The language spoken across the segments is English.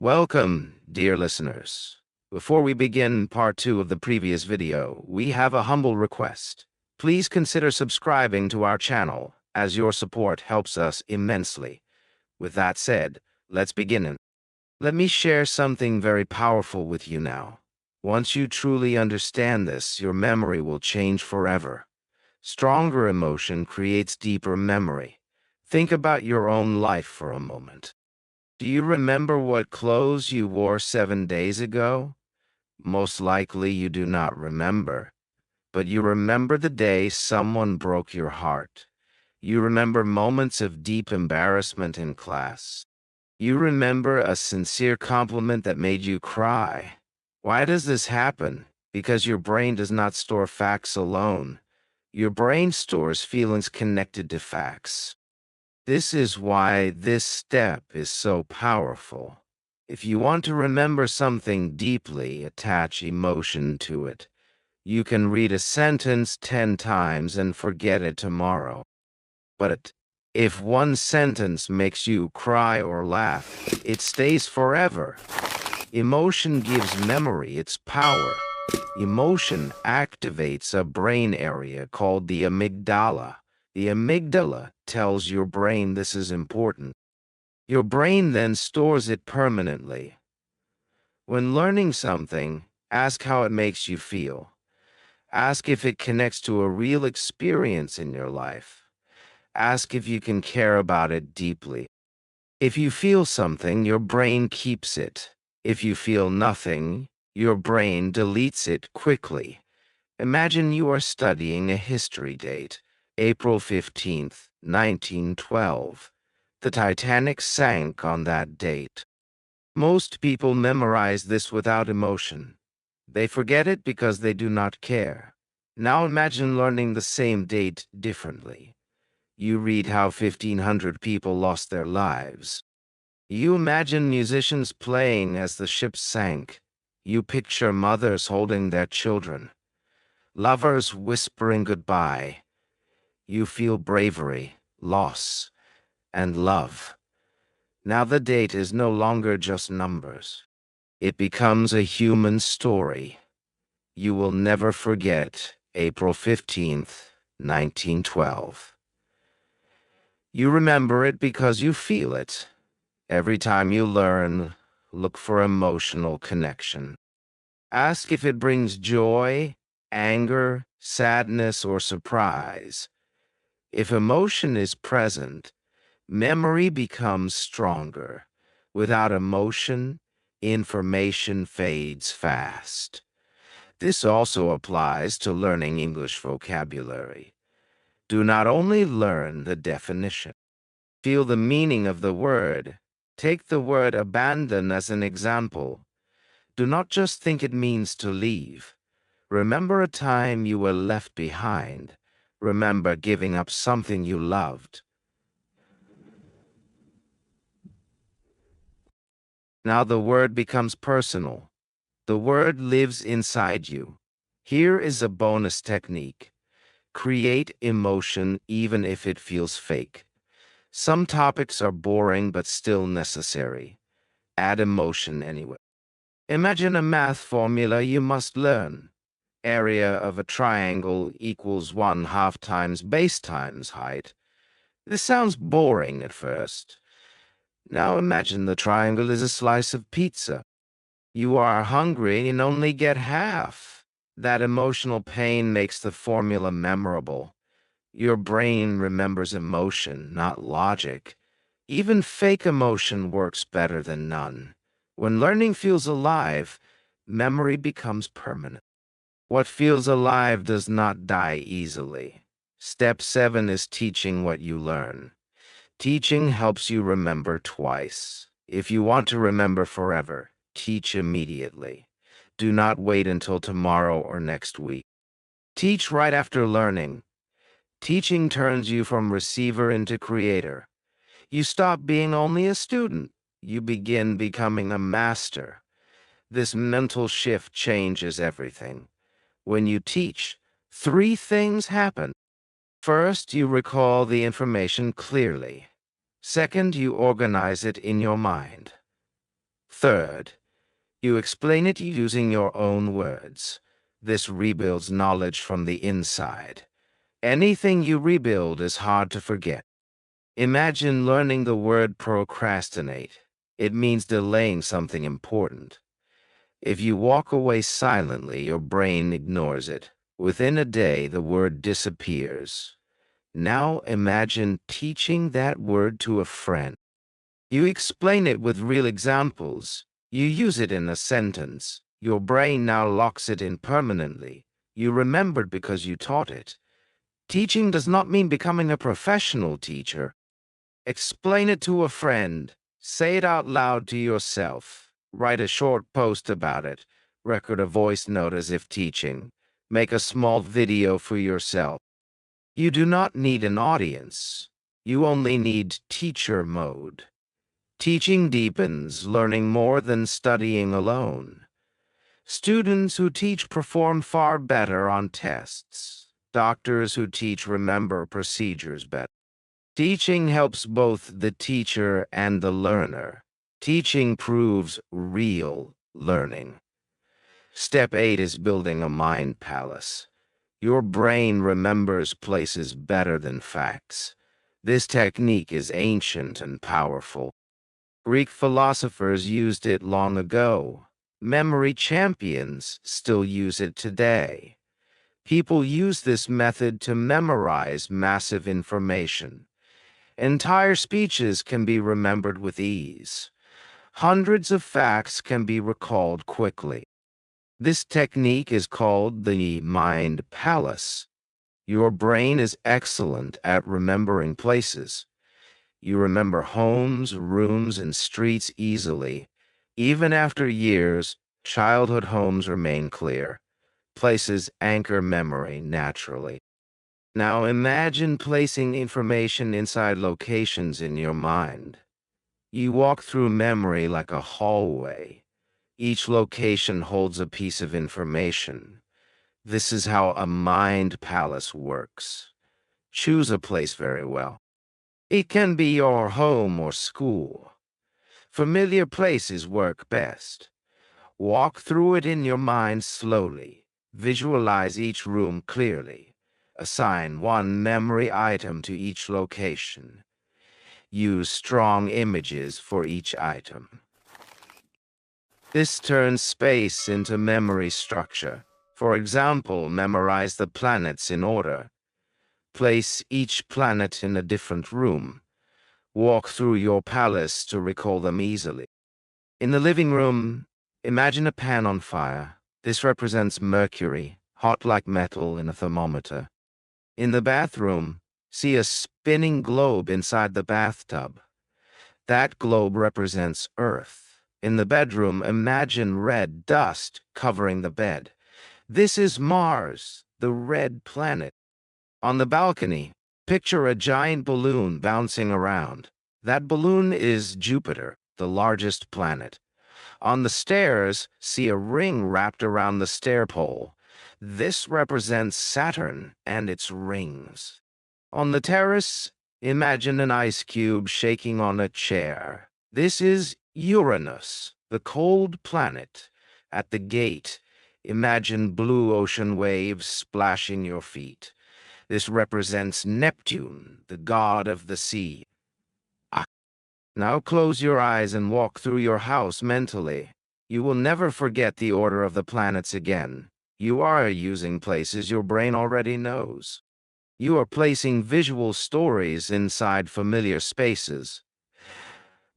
Welcome, dear listeners. Before we begin part 2 of the previous video, we have a humble request. Please consider subscribing to our channel, as your support helps us immensely. With that said, let's begin. Let me share something very powerful with you now. Once you truly understand this, your memory will change forever. Stronger emotion creates deeper memory. Think about your own life for a moment. Do you remember what clothes you wore 7 days ago? Most likely you do not remember, but you remember the day someone broke your heart. You remember moments of deep embarrassment in class. You remember a sincere compliment that made you cry. Why does this happen? Because your brain does not store facts alone. Your brain stores feelings connected to facts. This is why this step is so powerful. If you want to remember something deeply, attach emotion to it. You can read a sentence 10 times and forget it tomorrow. But if one sentence makes you cry or laugh, it stays forever. Emotion gives memory its power. Emotion activates a brain area called the amygdala. The amygdala tells your brain this is important. Your brain then stores it permanently. When learning something, ask how it makes you feel. Ask if it connects to a real experience in your life. Ask if you can care about it deeply. If you feel something, your brain keeps it. If you feel nothing, your brain deletes it quickly. Imagine you are studying a history date, April 15th, 1912. The Titanic sank on that date. Most people memorize this without emotion. They forget it because they do not care. Now imagine learning the same date differently. You read how 1,500 people lost their lives. You imagine musicians playing as the ship sank. You picture mothers holding their children. Lovers whispering goodbye. You feel bravery, loss, and love. Now the date is no longer just numbers. It becomes a human story. You will never forget April 15th, 1912. You remember it because you feel it. Every time you learn, look for emotional connection. Ask if it brings joy, anger, sadness, or surprise. If emotion is present, memory becomes stronger. Without emotion, information fades fast. This also applies to learning English vocabulary. Do not only learn the definition. Feel the meaning of the word. Take the word abandon as an example. Do not just think it means to leave. Remember a time you were left behind. Remember giving up something you loved. Now the word becomes personal. The word lives inside you. Here is a bonus technique. Create emotion even if it feels fake. Some topics are boring but still necessary. Add emotion anyway. Imagine a math formula you must learn. Area of a triangle equals 1/2 times base times height. This sounds boring at first. Now imagine the triangle is a slice of pizza. You are hungry and only get half. That emotional pain makes the formula memorable. Your brain remembers emotion, not logic. Even fake emotion works better than none. When learning feels alive, memory becomes permanent. What feels alive does not die easily. Step 7 is teaching what you learn. Teaching helps you remember twice. If you want to remember forever, teach immediately. Do not wait until tomorrow or next week. Teach right after learning. Teaching turns you from receiver into creator. You stop being only a student. You begin becoming a master. This mental shift changes everything. When you teach, 3 things happen. First, you recall the information clearly. Second, you organize it in your mind. Third, you explain it using your own words. This rebuilds knowledge from the inside. Anything you rebuild is hard to forget. Imagine learning the word procrastinate. It means delaying something important. If you walk away silently, your brain ignores it. Within a day, the word disappears. Now imagine teaching that word to a friend. You explain it with real examples. You use it in a sentence. Your brain now locks it in permanently. You remembered because you taught it. Teaching does not mean becoming a professional teacher. Explain it to a friend. Say it out loud to yourself. Write a short post about it. Record a voice note as if teaching. Make a small video for yourself. You do not need an audience. You only need teacher mode. Teaching deepens learning more than studying alone. Students who teach perform far better on tests. Doctors who teach remember procedures better. Teaching helps both the teacher and the learner. Teaching proves real learning. Step 8 is building a mind palace. Your brain remembers places better than facts. This technique is ancient and powerful. Greek philosophers used it long ago. Memory champions still use it today. People use this method to memorize massive information. Entire speeches can be remembered with ease. Hundreds of facts can be recalled quickly. This technique is called the mind palace. Your brain is excellent at remembering places. You remember homes, rooms, and streets easily. Even after years, childhood homes remain clear. Places anchor memory naturally. Now imagine placing information inside locations in your mind. You walk through memory like a hallway. Each location holds a piece of information. This is how a mind palace works. Choose a place very well. It can be your home or school. Familiar places work best. Walk through it in your mind slowly. Visualize each room clearly. Assign one memory item to each location. Use strong images for each item. This turns space into memory structure. For example, memorize the planets in order. Place each planet in a different room. Walk through your palace to recall them easily. In the living room, imagine a pan on fire. This represents Mercury, hot like metal in a thermometer. In the bathroom, see a spinning globe inside the bathtub. That globe represents Earth. In the bedroom, imagine red dust covering the bed. This is Mars, the red planet. On the balcony, picture a giant balloon bouncing around. That balloon is Jupiter, the largest planet. On the stairs, see a ring wrapped around the stair pole. This represents Saturn and its rings. On the terrace, imagine an ice cube shaking on a chair. This is Uranus, the cold planet. At the gate, imagine blue ocean waves splashing your feet. This represents Neptune, the god of the sea. Now close your eyes and walk through your house mentally. You will never forget the order of the planets again. You are using places your brain already knows. You are placing visual stories inside familiar spaces.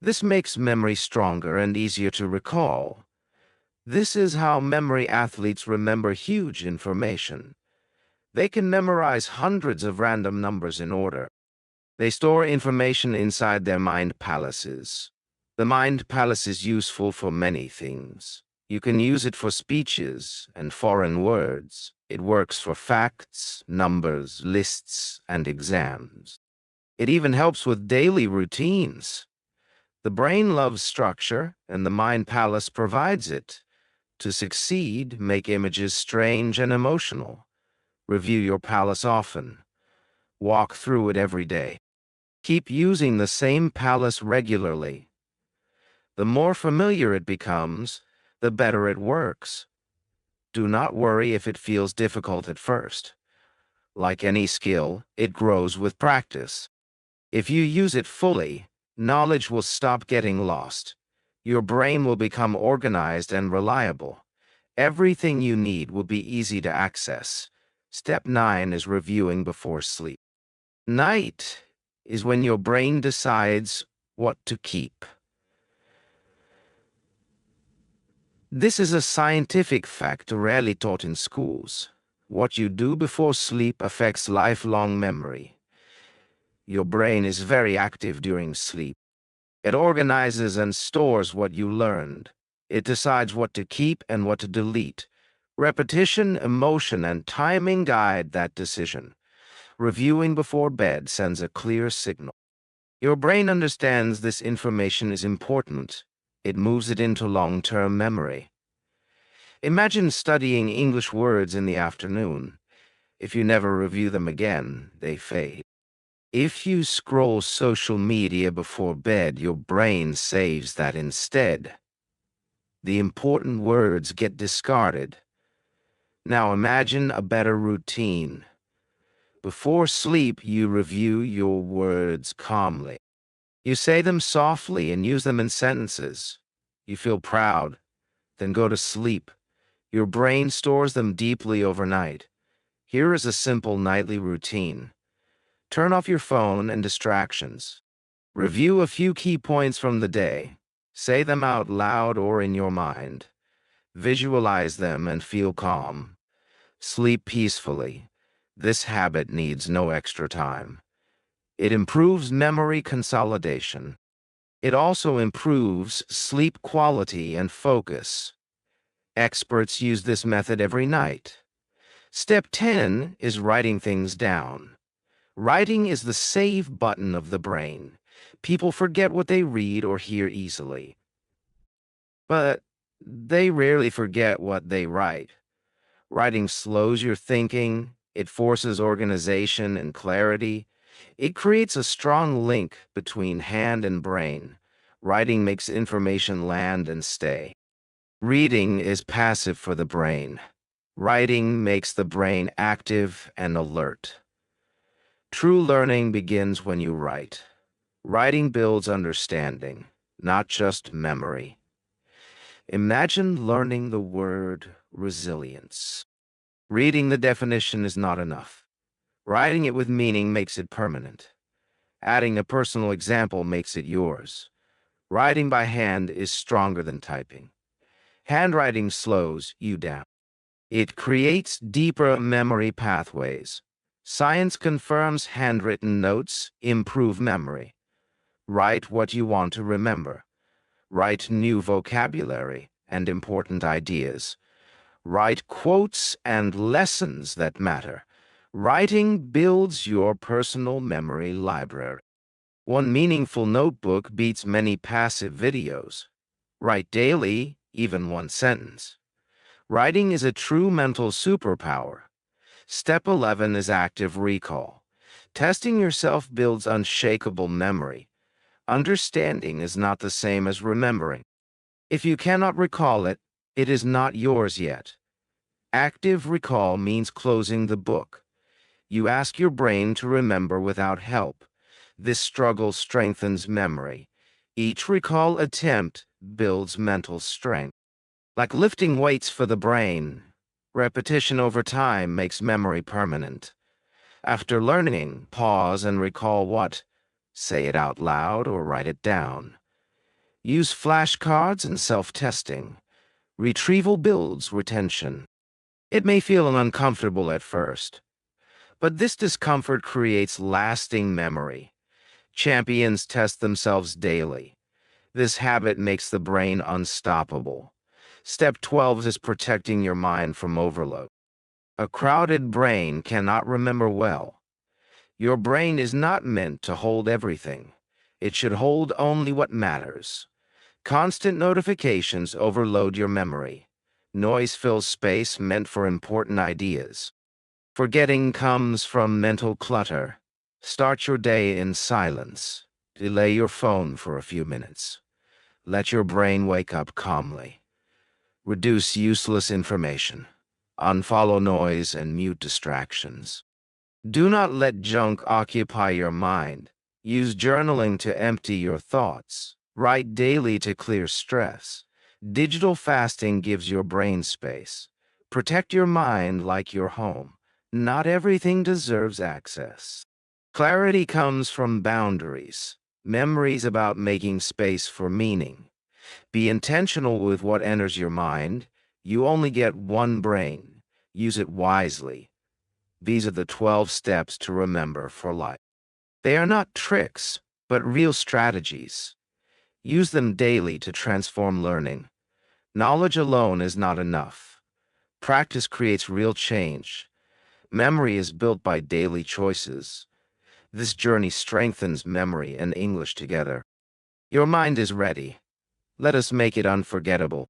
This makes memory stronger and easier to recall. This is how memory athletes remember huge information. They can memorize hundreds of random numbers in order. They store information inside their mind palaces. The mind palace is useful for many things. You can use it for speeches and foreign words. It works for facts, numbers, lists, and exams. It even helps with daily routines. The brain loves structure, and the mind palace provides it. To succeed, make images strange and emotional. Review your palace often. Walk through it every day. Keep using the same palace regularly. The more familiar it becomes, the better it works. Do not worry if it feels difficult at first. Like any skill, it grows with practice. If you use it fully, knowledge will stop getting lost. Your brain will become organized and reliable. Everything you need will be easy to access. Step 9 is reviewing before sleep. Night is when your brain decides what to keep. This is a scientific fact rarely taught in schools. What you do before sleep affects lifelong memory. Your brain is very active during sleep. It organizes and stores what you learned. It decides what to keep and what to delete. Repetition, emotion, and timing guide that decision. Reviewing before bed sends a clear signal. Your brain understands this information is important. It moves it into long-term memory. Imagine studying English words in the afternoon. If you never review them again, they fade. If you scroll social media before bed, your brain saves that instead. The important words get discarded. Now imagine a better routine. Before sleep, you review your words calmly. You say them softly and use them in sentences. You feel proud, then go to sleep. Your brain stores them deeply overnight. Here is a simple nightly routine. Turn off your phone and distractions. Review a few key points from the day. Say them out loud or in your mind. Visualize them and feel calm. Sleep peacefully. This habit needs no extra time. It improves memory consolidation. It also improves sleep quality and focus. Experts use this method every night. Step 10 is writing things down. Writing is the save button of the brain. People forget what they read or hear easily. But they rarely forget what they write. Writing slows your thinking, it forces organization and clarity. It creates a strong link between hand and brain. Writing makes information land and stay. Reading is passive for the brain. Writing makes the brain active and alert. True learning begins when you write. Writing builds understanding, not just memory. Imagine learning the word resilience. Reading the definition is not enough. Writing it with meaning makes it permanent. Adding a personal example makes it yours. Writing by hand is stronger than typing. Handwriting slows you down. It creates deeper memory pathways. Science confirms handwritten notes improve memory. Write what you want to remember. Write new vocabulary and important ideas. Write quotes and lessons that matter. Writing builds your personal memory library. One meaningful notebook beats many passive videos. Write daily, even one sentence. Writing is a true mental superpower. Step 11 is active recall. Testing yourself builds unshakable memory. Understanding is not the same as remembering. If you cannot recall it, it is not yours yet. Active recall means closing the book. You ask your brain to remember without help. This struggle strengthens memory. Each recall attempt builds mental strength. Like lifting weights for the brain, repetition over time makes memory permanent. After learning, pause and recall what. Say it out loud or write it down. Use flashcards and self-testing. Retrieval builds retention. It may feel uncomfortable at first, but this discomfort creates lasting memory. Champions test themselves daily. This habit makes the brain unstoppable. Step 12 is protecting your mind from overload. A crowded brain cannot remember well. Your brain is not meant to hold everything. It should hold only what matters. Constant notifications overload your memory. Noise fills space meant for important ideas. Forgetting comes from mental clutter. Start your day in silence. Delay your phone for a few minutes. Let your brain wake up calmly. Reduce useless information. Unfollow noise and mute distractions. Do not let junk occupy your mind. Use journaling to empty your thoughts. Write daily to clear stress. Digital fasting gives your brain space. Protect your mind like your home. Not everything deserves access. Clarity comes from boundaries. Memories about making space for meaning. Be intentional with what enters your mind. You only get one brain. Use it wisely. These are the 12 steps to remember for life. They are not tricks, but real strategies. Use them daily to transform learning. Knowledge alone is not enough. Practice creates real change. Memory is built by daily choices. This journey strengthens memory and English together. Your mind is ready. Let us make it unforgettable.